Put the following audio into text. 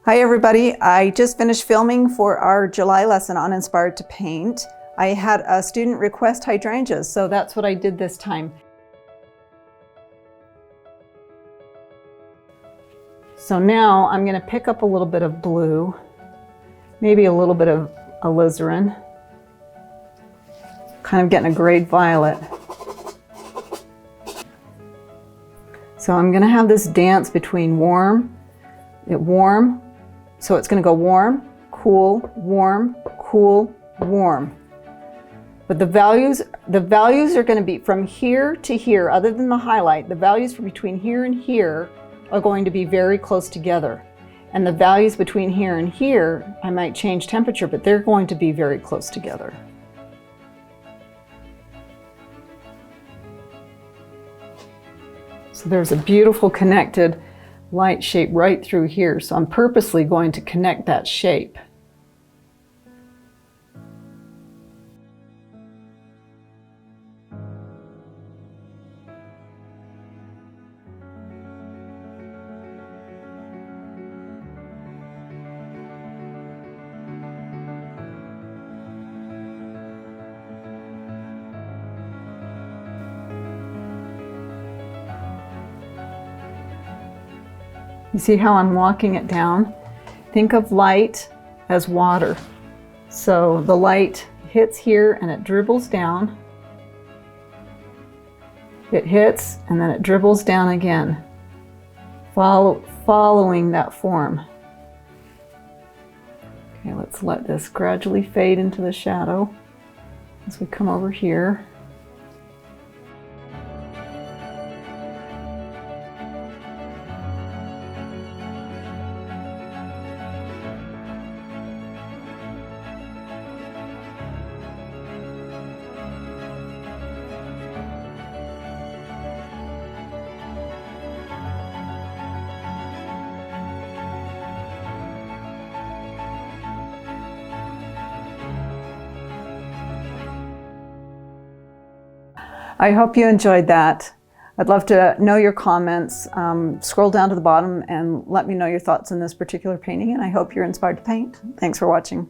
Hi everybody, I just finished filming for our July lesson on Inspired to Paint. I had a student request hydrangeas, so that's what I did this time. So now I'm going to pick up a little bit of blue, maybe a little bit of alizarin, kind of getting a grade violet. So I'm going to have this dance between warm, so it's going to go warm, cool, warm. But the values are going to be from here to here, other than the highlight. The values from between here and here are going to be very close together. And the values between here and here, I might change temperature, but they're going to be very close together. So there's a beautiful connected light shape right through here. So I'm purposely going to connect that shape. You see how I'm walking it down? Think of light as water. So the light hits here and it dribbles down. It hits and then it dribbles down again, following that form. Okay, let's let this gradually fade into the shadow as we come over here. I hope you enjoyed that. I'd love to know your comments. Scroll down to the bottom and let me know your thoughts on this particular painting, and I hope you're inspired to paint. Thanks for watching.